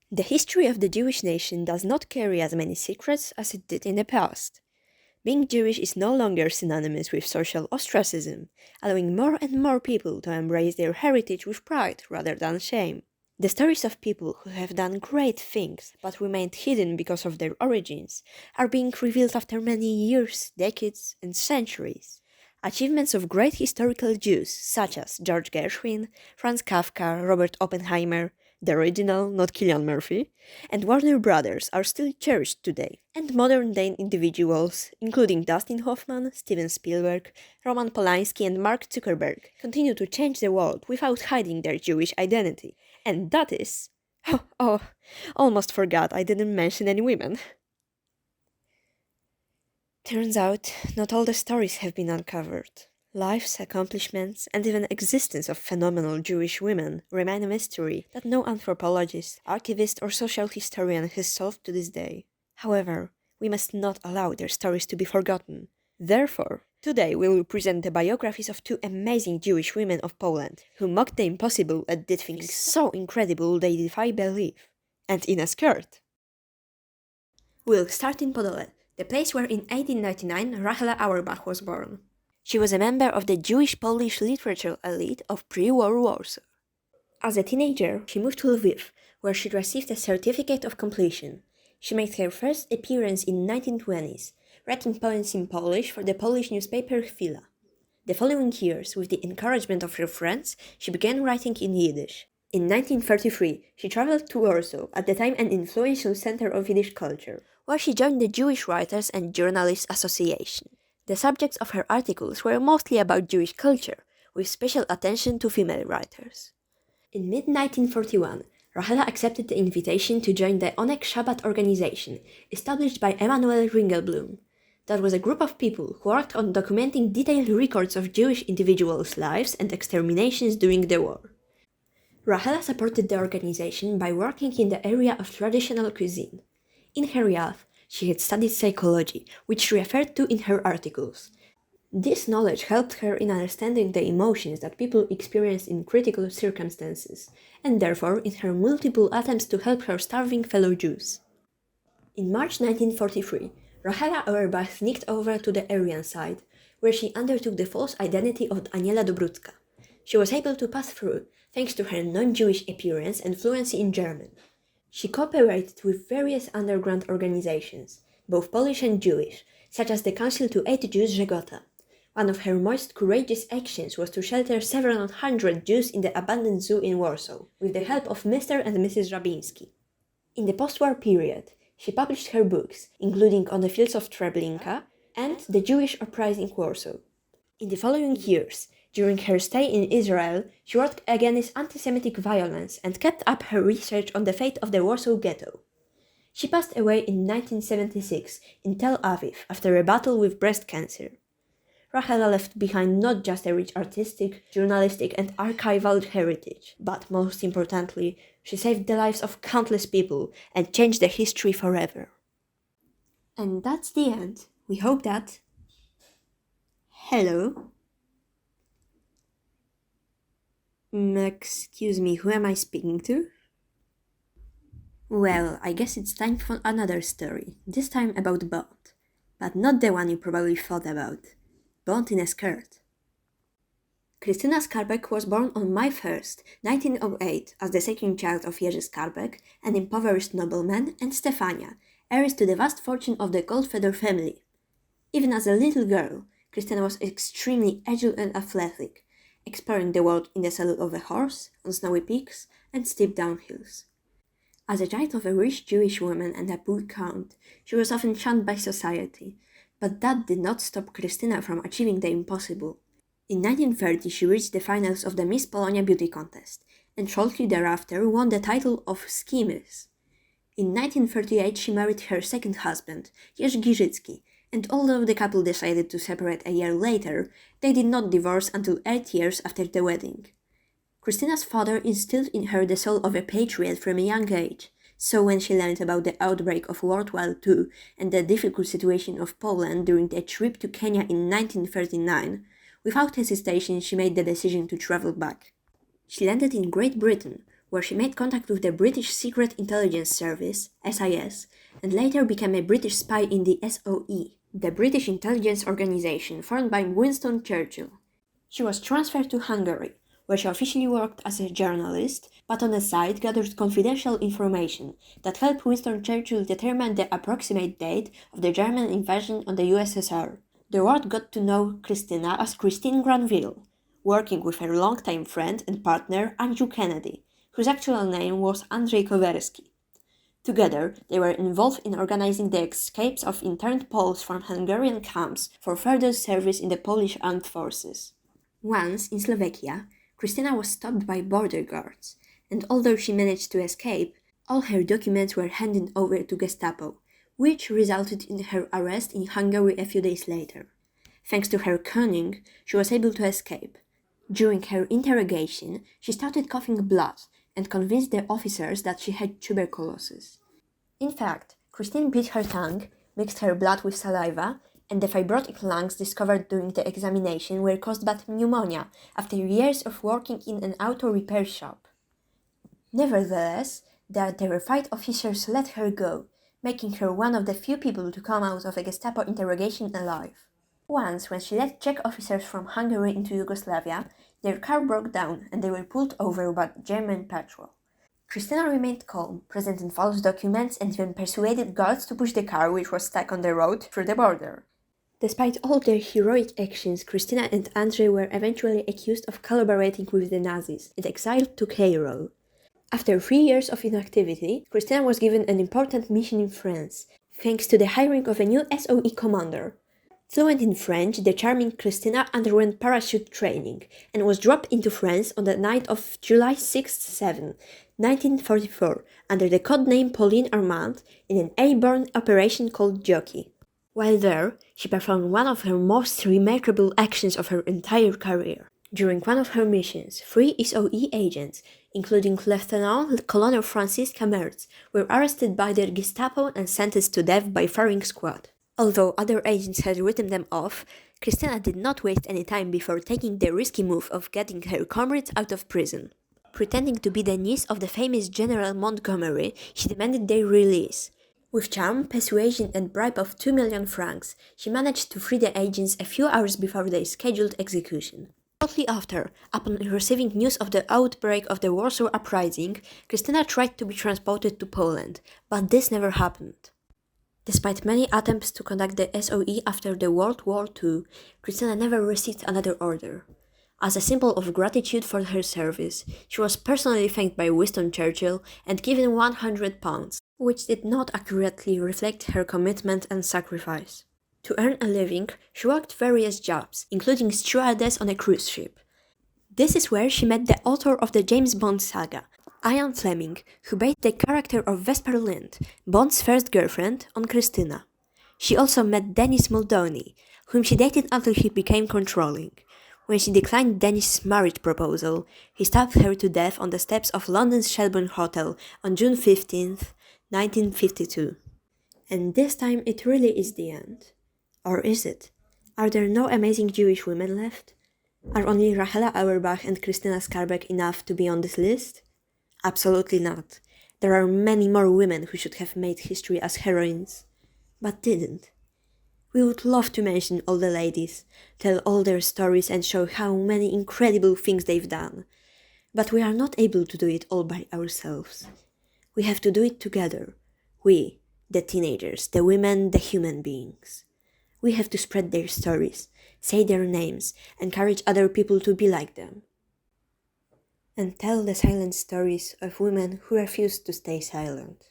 The history of the Jewish nation does not carry as many secrets as it did in the past. Being Jewish is no longer synonymous with social ostracism, allowing more and more people to embrace their heritage with pride rather than shame. The stories of people who have done great things but remained hidden because of their origins are being revealed after many years, decades, and centuries. Achievements of great historical Jews such as George Gershwin, Franz Kafka, Robert Oppenheimer, the original, not Cillian Murphy, and Warner Brothers are still cherished today, and modern-day individuals, including Dustin Hoffman, Steven Spielberg, Roman Polanski, and Mark Zuckerberg, continue to change the world without hiding their Jewish identity. And that is... almost forgot I didn't mention any women. Turns out, not all the stories have been uncovered. Lives, accomplishments, and even existence of phenomenal Jewish women remain a mystery that no anthropologist, archivist, or social historian has solved to this day. However, we must not allow their stories to be forgotten. Therefore, today we will present the biographies of two amazing Jewish women of Poland who mocked the impossible and did things so incredible they defy belief. And in a skirt. We'll start in Podole, the place where in 1899 Rachela Auerbach was born. She was a member of the Jewish-Polish literature elite of pre-war Warsaw. As a teenager, she moved to Lviv, where she received a certificate of completion. She made her first appearance in 1920s, writing poems in Polish for the Polish newspaper Chwila. The following years, with the encouragement of her friends, she began writing in Yiddish. In 1933, she traveled to Warsaw, at the time an influential center of Yiddish culture, where she joined the Jewish Writers and Journalists Association. The subjects of her articles were mostly about Jewish culture, with special attention to female writers. In mid-1941, Rachela accepted the invitation to join the Onek Shabbat organization, established by Emanuel Ringelblum. That was a group of people who worked on documenting detailed records of Jewish individuals' lives and exterminations during the war. Rachela supported the organization by working in the area of traditional cuisine. In her youth, she had studied psychology, which she referred to in her articles. This knowledge helped her in understanding the emotions that people experience in critical circumstances, and therefore in her multiple attempts to help her starving fellow Jews. In March 1943, Rachela Auerbach sneaked over to the Aryan side, where she undertook the false identity of Aniela Dobrucka. She was able to pass through, thanks to her non-Jewish appearance and fluency in German. She cooperated with various underground organizations, both Polish and Jewish, such as the Council to Aid Jews Żegota. One of her most courageous actions was to shelter several hundred Jews in the abandoned zoo in Warsaw, with the help of Mr. and Mrs. Rabinski. In the post-war period, she published her books, including On the Fields of Treblinka and The Jewish Uprising Warsaw. In the following years, during her stay in Israel, she worked against anti-Semitic violence and kept up her research on the fate of the Warsaw Ghetto. She passed away in 1976 in Tel Aviv after a battle with breast cancer. Rachela left behind not just a rich artistic, journalistic, and archival heritage, but most importantly, she saved the lives of countless people and changed the history forever. And that's the end. We hope that... Hello? Excuse me, who am I speaking to? Well, I guess it's time for another story, this time about Bond. But not the one you probably thought about. Bond in a skirt. Krystyna Skarbek was born on May 1st, 1908, as the second child of Jerzy Skarbek, an impoverished nobleman, and Stefania, heiress to the vast fortune of the Goldfeder family. Even as a little girl, Krystyna was extremely agile and athletic, exploring the world in the saddle of a horse, on snowy peaks, and steep downhills. As a child of a rich Jewish woman and a poor count, she was often shunned by society, but that did not stop Krystyna from achieving the impossible. In 1930 she reached the finals of the Miss Polonia beauty contest, and shortly thereafter won the title of Ski Miss. In 1938 she married her second husband, Jerzy Giżycki, and although the couple decided to separate a year later, they did not divorce until 8 years after the wedding. Krystyna's father instilled in her the soul of a patriot from a young age, so when she learned about the outbreak of World War II and the difficult situation of Poland during a trip to Kenya in 1939, without hesitation she made the decision to travel back. She landed in Great Britain, where she made contact with the British Secret Intelligence Service, SIS, and later became a British spy in the SOE, the British intelligence organization formed by Winston Churchill. She was transferred to Hungary, where she officially worked as a journalist, but on the side gathered confidential information that helped Winston Churchill determine the approximate date of the German invasion on the USSR. The world got to know Christina as Christine Granville, working with her longtime friend and partner Andrew Kennedy, whose actual name was Andrzej Kowerski. Together, they were involved in organizing the escapes of interned Poles from Hungarian camps for further service in the Polish armed forces. Once, in Slovakia, Christina was stopped by border guards, and although she managed to escape, all her documents were handed over to Gestapo, which resulted in her arrest in Hungary a few days later. Thanks to her cunning, she was able to escape. During her interrogation, she started coughing blood and convinced the officers that she had tuberculosis. In fact, Christine bit her tongue, mixed her blood with saliva, and the fibrotic lungs discovered during the examination were caused by pneumonia after years of working in an auto repair shop. Nevertheless, the terrified officers let her go, making her one of the few people to come out of a Gestapo interrogation alive. Once, when she led Czech officers from Hungary into Yugoslavia, their car broke down and they were pulled over by German patrol. Christina remained calm, presented false documents, and even persuaded guards to push the car, which was stuck on the road, through the border. Despite all their heroic actions, Christina and Andrzej were eventually accused of collaborating with the Nazis and exiled to Cairo. After 3 years of inactivity, Christina was given an important mission in France, thanks to the hiring of a new SOE commander. Fluent in French, the charming Christina underwent parachute training and was dropped into France on the night of July 6-7, 1944, under the codename Pauline Armand in an airborne operation called Jockey. While there, she performed one of her most remarkable actions of her entire career. During one of her missions, 3 SOE agents, including Lieutenant Colonel Francis Kamertz, were arrested by the Gestapo and sentenced to death by firing squad. Although other agents had written them off, Christina did not waste any time before taking the risky move of getting her comrades out of prison. Pretending to be the niece of the famous General Montgomery, she demanded their release. With charm, persuasion, and bribe of 2 million francs, she managed to free the agents a few hours before their scheduled execution. Shortly after, upon receiving news of the outbreak of the Warsaw Uprising, Christina tried to be transported to Poland, but this never happened. Despite many attempts to conduct the SOE after the World War II, Christina never received another order. As a symbol of gratitude for her service, she was personally thanked by Winston Churchill and given £100, which did not accurately reflect her commitment and sacrifice. To earn a living, she worked various jobs, including stewardess on a cruise ship. This is where she met the author of the James Bond saga, Ian Fleming, who based the character of Vesper Lynd, Bond's first girlfriend, on Christina. She also met Dennis Muldowney, whom she dated until he became controlling. When she declined Dennis' marriage proposal, he stabbed her to death on the steps of London's Shelbourne Hotel on June 15, 1952. And this time it really is the end. Or is it? Are there no amazing Jewish women left? Are only Rachela Auerbach and Christina Skarbek enough to be on this list? Absolutely not. There are many more women who should have made history as heroines, but didn't. We would love to mention all the ladies, tell all their stories and show how many incredible things they've done. But we are not able to do it all by ourselves. We have to do it together. We, the teenagers, the women, the human beings. We have to spread their stories, say their names, encourage other people to be like them. And tell the silent stories of women who refuse to stay silent.